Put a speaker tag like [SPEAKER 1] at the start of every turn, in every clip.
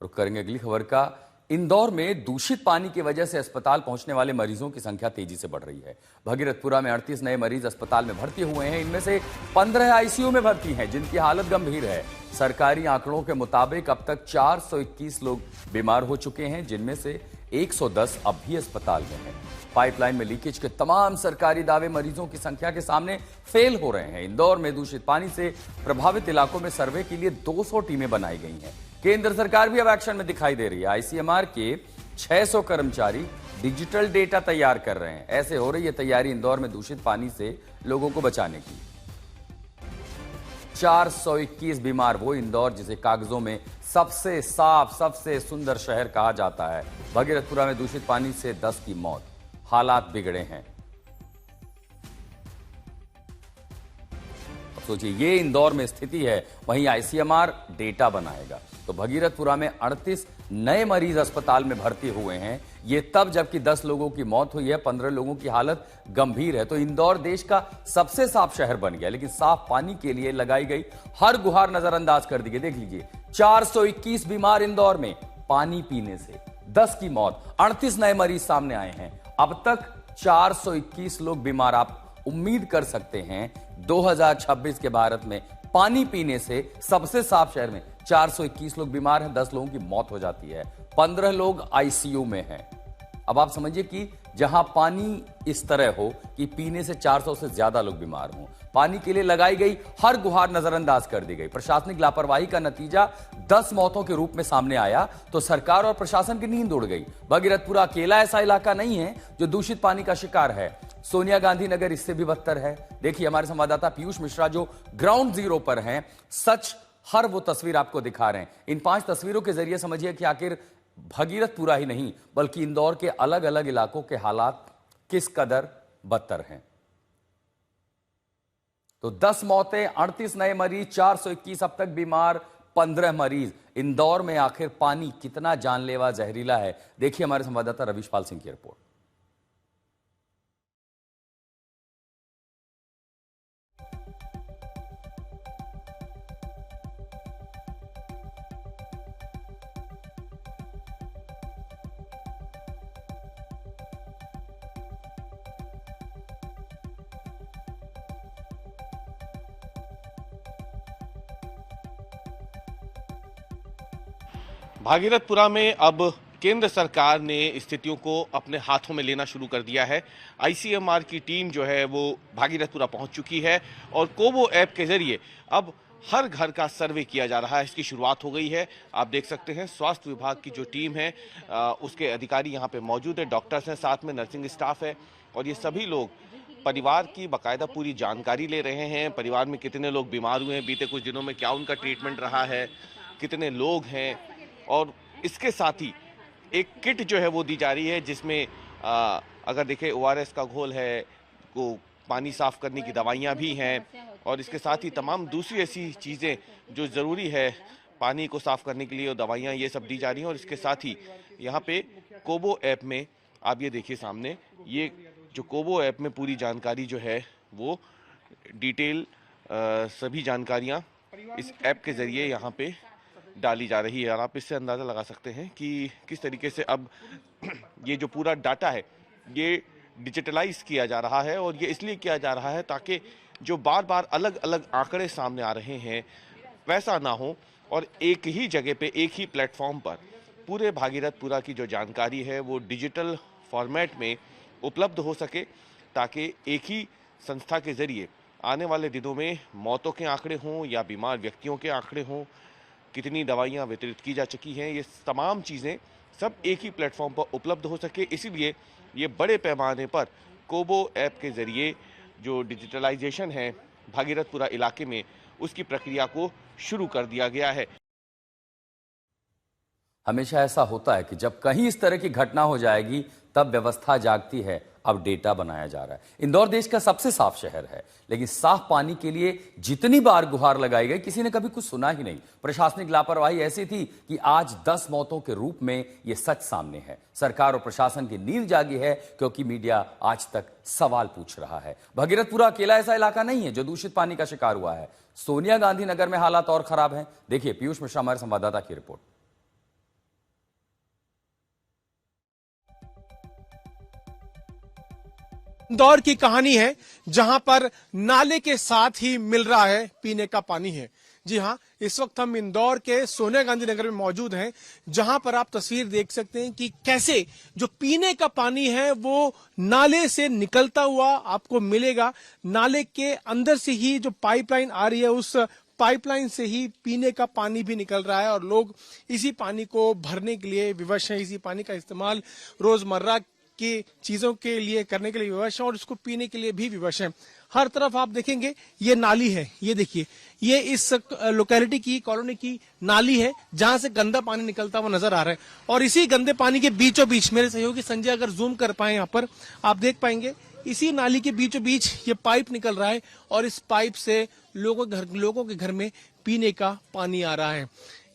[SPEAKER 1] रुक करेंगे अगली खबर का। इंदौर में दूषित पानी की वजह से अस्पताल पहुंचने वाले मरीजों की संख्या तेजी से बढ़ रही है। भगीरथपुरा में 38 नए मरीज अस्पताल में भर्ती हुए हैं। इनमें से 15 आईसीयू में भर्ती हैं, जिनकी हालत गंभीर है। सरकारी आंकड़ों के मुताबिक अब तक 421 लोग बीमार हो चुके हैं, जिनमें से 110 अब भी अस्पताल में हैं। पाइपलाइन में लीकेज के तमाम सरकारी दावे मरीजों की संख्या के सामने फेल हो रहे हैं। इंदौर में दूषित पानी से प्रभावित इलाकों में सर्वे के लिए 200 टीमें बनाई गई हैं। केंद्र सरकार भी अब एक्शन में दिखाई दे रही है। आईसीएमआर के 600 कर्मचारी डिजिटल डेटा तैयार कर रहे हैं। ऐसे हो रही है तैयारी इंदौर में दूषित पानी से लोगों को बचाने की। 421 बीमार वो इंदौर जिसे कागजों में सबसे साफ, सबसे सुंदर शहर कहा जाता है। भगीरथपुरा में दूषित पानी से 10 की मौत, हालात बिगड़े हैं। अब सोचिए, ये इंदौर में स्थिति है, वहीं आईसीएमआर डेटा बनाएगा। तो भगीरथपुरा में 38 नए मरीज अस्पताल में भर्ती हुए हैं। ये तब जबकि 10 लोगों की मौत हुई है, 15 लोगों की हालत गंभीर है। तो इंदौर देश का सबसे साफ शहर बन गया, लेकिन साफ पानी के लिए लगाई गई हर गुहार नजरअंदाज कर दी गई। देख लीजिए, 421 बीमार इंदौर में पानी पीने से, 10 की मौत, 38 नए मरीज सामने आए हैं। अब तक 421 लोग बीमार। आप उम्मीद कर सकते हैं 2026 के भारत में पानी पीने से सबसे साफ शहर में 421 लोग बीमार हैं, 10 लोगों की मौत हो जाती है, 15 लोग आईसीयू में हैं। अब आप समझिए कि जहां पानी इस तरह हो कि पीने से 400 से ज्यादा लोग बीमार हों, पानी के लिए लगाई गई हर गुहार नजरअंदाज कर दी गई। प्रशासनिक लापरवाही का नतीजा 10 मौतों के रूप में सामने आया तो सरकार और प्रशासन की नींद उड़ गई। भगीरथपुरा अकेला ऐसा इलाका नहीं है जो दूषित पानी का शिकार है। सोनिया गांधी नगर इससे भी बदतर है। देखिए, हमारे संवाददाता पीयूष मिश्रा जो ग्राउंड जीरो पर हैं, सच हर वो तस्वीर आपको दिखा रहे हैं। इन 5 तस्वीरों के जरिए समझिए कि आखिर भगीरथपुरा ही नहीं बल्कि इंदौर के अलग अलग इलाकों के हालात किस कदर बदतर हैं। तो 10 मौतें, 38 नए मरीज, 421 अब तक बीमार, 15 मरीज। इंदौर में आखिर पानी कितना जानलेवा, जहरीला है, देखिए हमारे संवाददाता रविशपाल सिंह की रिपोर्ट।
[SPEAKER 2] भागीरथपुरा में अब केंद्र सरकार ने स्थितियों को अपने हाथों में लेना शुरू कर दिया है। आईसीएमआर की टीम जो है वो भागीरथपुरा पहुंच चुकी है और कोबो ऐप के जरिए अब हर घर का सर्वे किया जा रहा है। इसकी शुरुआत हो गई है। आप देख सकते हैं स्वास्थ्य विभाग की जो टीम है उसके अधिकारी यहाँ पे मौजूद है, डॉक्टर्स हैं, साथ में नर्सिंग स्टाफ है और ये सभी लोग परिवार की बाकायदा पूरी जानकारी ले रहे हैं। परिवार में कितने लोग बीमार हुए हैं बीते कुछ दिनों में, क्या उनका ट्रीटमेंट रहा है, कितने लोग हैं, और इसके साथ ही एक किट जो है वो दी जा रही है जिसमें अगर देखें ORS का घोल है, को पानी साफ करने की दवाइयाँ भी हैं और इसके साथ ही तमाम दूसरी ऐसी चीज़ें जो ज़रूरी है पानी को साफ करने के लिए, और दवाइयाँ ये सब दी जा रही हैं। और इसके साथ ही यहाँ पे कोबो ऐप में आप ये देखिए सामने, ये जो कोबो ऐप में पूरी जानकारी जो है वो डिटेल सभी जानकारियाँ इस ऐप के ज़रिए यहाँ पे डाली जा रही है। और आप इससे अंदाज़ा लगा सकते हैं कि किस तरीके से अब ये जो पूरा डाटा है ये डिजिटलाइज किया जा रहा है। और ये इसलिए किया जा रहा है ताकि जो बार बार अलग अलग आंकड़े सामने आ रहे हैं वैसा ना हो और एक ही जगह पे, एक ही प्लेटफॉर्म पर पूरे भागीरथपुरा की जो जानकारी है वो डिजिटल फॉर्मेट में उपलब्ध हो सके, ताकि एक ही संस्था के ज़रिए आने वाले दिनों में मौतों के आंकड़े हों या बीमार व्यक्तियों के आंकड़े हों, कितनी दवाइयाँ वितरित की जा चुकी हैं, ये तमाम चीज़ें सब एक ही प्लेटफॉर्म पर उपलब्ध हो सके। इसीलिए ये बड़े पैमाने पर कोबो ऐप के ज़रिए जो डिजिटलाइजेशन है भागीरथपुरा इलाके में, उसकी प्रक्रिया को शुरू कर दिया गया है।
[SPEAKER 1] हमेशा ऐसा होता है कि जब कहीं इस तरह की घटना हो जाएगी तब व्यवस्था जागती है। अब डेटा बनाया जा रहा है। इंदौर देश का सबसे साफ शहर है, लेकिन साफ पानी के लिए जितनी बार गुहार लगाई गई किसी ने कभी कुछ सुना ही नहीं। प्रशासनिक लापरवाही ऐसी थी कि आज 10 मौतों के रूप में यह सच सामने है। सरकार और प्रशासन की नींद जागी है क्योंकि मीडिया आज तक सवाल पूछ रहा है। भगीरथपुरा अकेला ऐसा इलाका नहीं है जो दूषित पानी का शिकार हुआ है। सोनिया गांधी नगर में हालात और खराब हैं। देखिए पीयूष मिश्रा हमारे संवाददाता की रिपोर्ट।
[SPEAKER 3] इंदौर की कहानी है जहां पर नाले के साथ ही मिल रहा है पीने का पानी है। जी हां, इस वक्त हम इंदौर के सोनिया गांधी नगर में मौजूद हैं, जहां पर आप तस्वीर देख सकते हैं कि कैसे जो पीने का पानी है वो नाले से निकलता हुआ आपको मिलेगा। नाले के अंदर से ही जो पाइपलाइन आ रही है, उस पाइपलाइन से ही पीने का पानी भी निकल रहा है और लोग इसी पानी को भरने के लिए विवश हैं। इसी पानी का इस्तेमाल रोजमर्रा की चीजों के लिए करने के लिए विवश है और इसको पीने के लिए भी विवश है। हर तरफ आप देखेंगे ये नाली है, ये देखिए, ये इस लोकेलिटी की कॉलोनी की नाली है जहां से गंदा पानी निकलता हुआ नजर आ रहा है। और इसी गंदे पानी के बीचों बीच मेरे सहयोगी संजय अगर जूम कर पाए यहाँ पर आप देख पाएंगे, इसी नाली के बीचों बीच ये पाइप निकल रहा है और इस पाइप से लोगों के घर में पीने का पानी आ रहा है।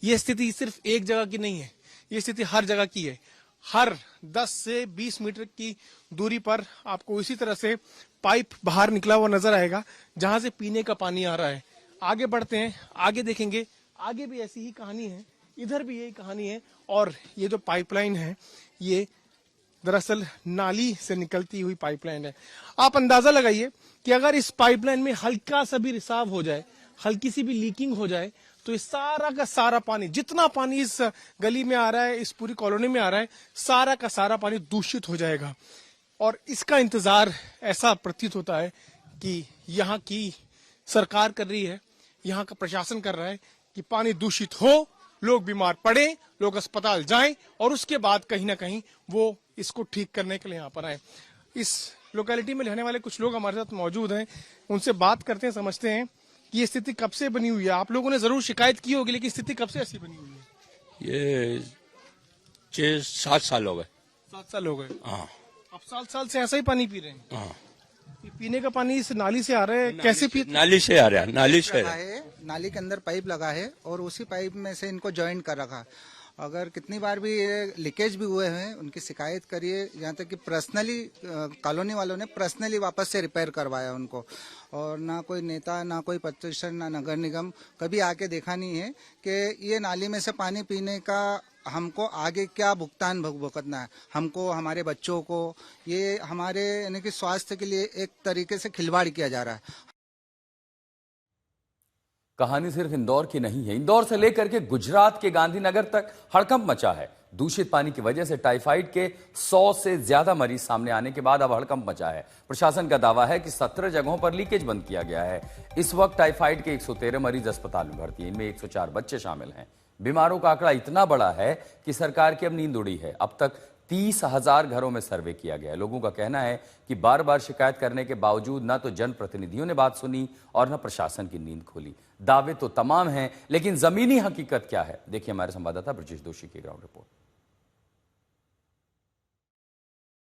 [SPEAKER 3] ये स्थिति सिर्फ एक जगह की नहीं है, ये स्थिति हर जगह की है। हर 10 से 20 मीटर की दूरी पर आपको इसी तरह से पाइप बाहर निकला हुआ नजर आएगा जहां से पीने का पानी आ रहा है। आगे बढ़ते हैं, आगे देखेंगे, आगे भी ऐसी ही कहानी है, इधर भी यही कहानी है। और ये जो पाइपलाइन है ये दरअसल नाली से निकलती हुई पाइपलाइन है। आप अंदाजा लगाइए कि अगर इस पाइपलाइन में हल्का सा भी रिसाव हो जाए, हल्की सी भी लीकिंग हो जाए, तो ये सारा का सारा पानी, जितना पानी इस गली में आ रहा है, इस पूरी कॉलोनी में आ रहा है, सारा का सारा पानी दूषित हो जाएगा। और इसका इंतजार ऐसा प्रतीत होता है कि यहाँ की सरकार कर रही है, यहाँ का प्रशासन कर रहा है कि पानी दूषित हो, लोग बीमार पड़े, लोग अस्पताल जाएं और उसके बाद कहीं ना कहीं वो इसको ठीक करने के लिए यहाँ पर आए। इस लोकेलिटी में रहने वाले कुछ लोग हमारे साथ मौजूद हैं, उनसे बात करते हैं, समझते हैं कि ये स्थिति कब से बनी हुई है। आप लोगों ने जरूर शिकायत की होगी, लेकिन स्थिति कब से ऐसी बनी हुई है?
[SPEAKER 4] ये 6-7 साल हो गए।
[SPEAKER 3] 7 साल हो गए।
[SPEAKER 4] हाँ।
[SPEAKER 3] अब 7 साल से ऐसा ही पानी पी रहे हैं?
[SPEAKER 4] हाँ।
[SPEAKER 3] ये पीने का पानी इस नाली से आ रहा है, कैसे पी?
[SPEAKER 4] नाली से आ रहा है, नाली से
[SPEAKER 5] नाली के अंदर पाइप लगा है और उसी पाइप में से इनको ज्वाइन कर रखा। अगर कितनी बार भी लीकेज भी हुए हैं, उनकी शिकायत करिए, यहाँ तक कि पर्सनली कॉलोनी वालों ने पर्सनली वापस से रिपेयर करवाया उनको। और ना कोई नेता, ना कोई प्रतिष्ठान, ना नगर निगम कभी आके देखा नहीं है कि ये नाली में से पानी पीने का हमको आगे क्या भुगतान भुगतना है, हमको, हमारे बच्चों को। ये हमारे यानी कि स्वास्थ्य के लिए एक तरीके से खिलवाड़ किया जा रहा है।
[SPEAKER 1] कहानी सिर्फ इंदौर की नहीं है, इंदौर से लेकर के गुजरात के गांधीनगर तक हड़कंप मचा है। दूषित पानी की वजह से टाइफाइड के 100 से ज्यादा मरीज सामने आने के बाद अब हड़कंप मचा है। प्रशासन का दावा है कि 17 जगहों पर लीकेज बंद किया गया है। इस वक्त टाइफाइड के 113 मरीज अस्पताल में भर्ती हैं, इनमें 104 बच्चे शामिल हैं। बीमारों का आंकड़ा इतना बड़ा है कि सरकार की अब नींद उड़ी है। अब तक 30,000 घरों में सर्वे किया गया है। लोगों का कहना है कि बार बार शिकायत करने के बावजूद न तो जनप्रतिनिधियों ने बात सुनी और न प्रशासन की नींद खोली। दावे तो तमाम हैं, लेकिन जमीनी हकीकत क्या है, देखिए हमारे संवाददाता ब्रजेश दोषी की ग्राउंड रिपोर्ट।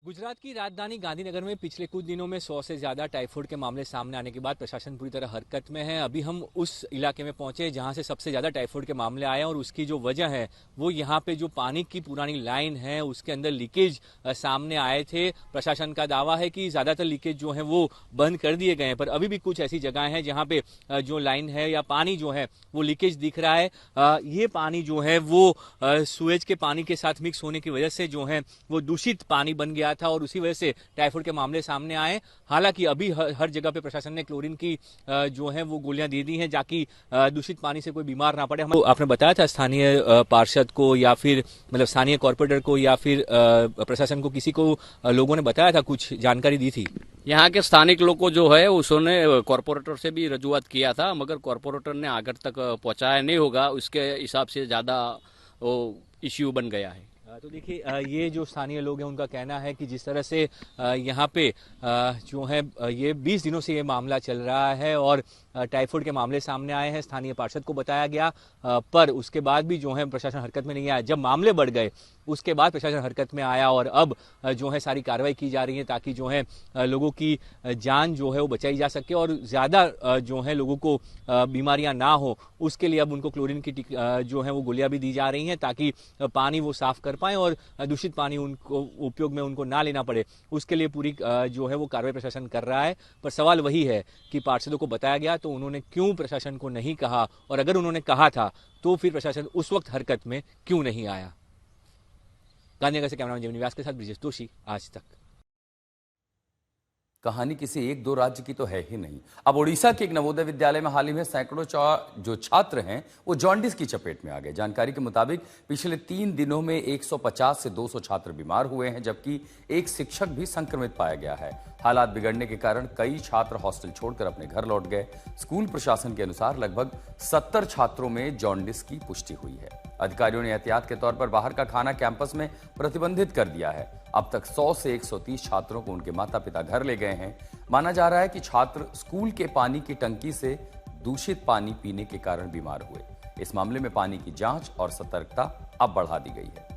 [SPEAKER 6] गुजरात की राजधानी गांधीनगर में पिछले कुछ दिनों में 100 से ज्यादा टाइफाइड के मामले सामने आने के बाद प्रशासन पूरी तरह हरकत में है। अभी हम उस इलाके में पहुंचे जहां से सबसे ज्यादा टाइफाइड के मामले आए और उसकी जो वजह है वो यहां पे जो पानी की पुरानी लाइन है उसके अंदर लीकेज सामने आए थे। प्रशासन का दावा है कि ज्यादातर लीकेज जो है वो बंद कर दिए गए हैं, पर अभी भी कुछ ऐसी जगह है जहाँ पे जो लाइन है या पानी जो है वो लीकेज दिख रहा है। ये पानी जो है वो सुएज के पानी के साथ मिक्स होने की वजह से जो है वो दूषित पानी बन गया था और उसी वजह से टाइफाइड के मामले सामने आए। हालांकि अभी हर जगह पे प्रशासन ने क्लोरीन की जो है वो गोलियां दे दी हैं ताकि दूषित पानी से कोई बीमार ना पड़े। आपने बताया था स्थानीय पार्षद को या फिर मतलब स्थानीय कॉर्पोरेटर को या फिर प्रशासन को, किसी को लोगों ने बताया था, कुछ जानकारी दी थी?
[SPEAKER 7] यहाँ के स्थानिक लोग को जो है उसने कॉर्पोरेटर से भी रजूआत किया था, मगर कॉर्पोरेटर ने आगे तक पहुंचाया नहीं होगा, उसके हिसाब से ज्यादा वो इश्यू बन गया है।
[SPEAKER 6] तो देखिए, ये जो स्थानीय लोग हैं उनका कहना है कि जिस तरह से यहाँ पे जो है ये 20 दिनों से ये मामला चल रहा है और टाइफाइड के मामले सामने आए हैं, स्थानीय पार्षद को बताया गया, पर उसके बाद भी जो है प्रशासन हरकत में नहीं आया। जब मामले बढ़ गए उसके बाद प्रशासन हरकत में आया और अब जो है सारी कार्रवाई की जा रही है ताकि जो है लोगों की जान जो है वो बचाई जा सके और ज़्यादा जो है लोगों को बीमारियां ना हो, उसके लिए अब उनको क्लोरीन की जो है वो गोलियां भी दी जा रही हैं ताकि पानी वो साफ कर पाएं और दूषित पानी उनको उपयोग में उनको ना लेना पड़े। उसके लिए पूरी जो है वो कार्रवाई प्रशासन कर रहा है। पर सवाल वही है कि पार्षदों को बताया गया तो उन्होंने क्यों प्रशासन को नहीं कहा, और अगर उन्होंने कहा था तो फिर प्रशासन उस वक्त हरकत में क्यों नहीं आया। गांधीनगर से कैमरामैन जेमिनी व्यास के साथ ब्रजेश दोषी, आज तक।
[SPEAKER 1] कहानी किसी एक दो राज्य की तो है ही नहीं। अब ओडिशा के एक नवोदय विद्यालय में हाल ही में सैकड़ों जो छात्र हैं वो जॉन्डिस की चपेट में आ गए। जानकारी के मुताबिक पिछले 3 दिनों में 150 से 200 छात्र बीमार हुए हैं, जबकि एक शिक्षक भी संक्रमित पाया गया है। हालात बिगड़ने के कारण कई छात्र हॉस्टल छोड़कर अपने घर लौट गए। स्कूल प्रशासन के अनुसार लगभग 70 छात्रों में जॉन्डिस की पुष्टि हुई है। अधिकारियों ने एहतियात के तौर पर बाहर का खाना कैंपस में प्रतिबंधित कर दिया है। अब तक 100 से 130 छात्रों को उनके माता पिता घर ले गए हैं। माना जा रहा है कि छात्र स्कूल के पानी की टंकी से दूषित पानी पीने के कारण बीमार हुए। इस मामले में पानी की जांच और सतर्कता अब बढ़ा दी गई है।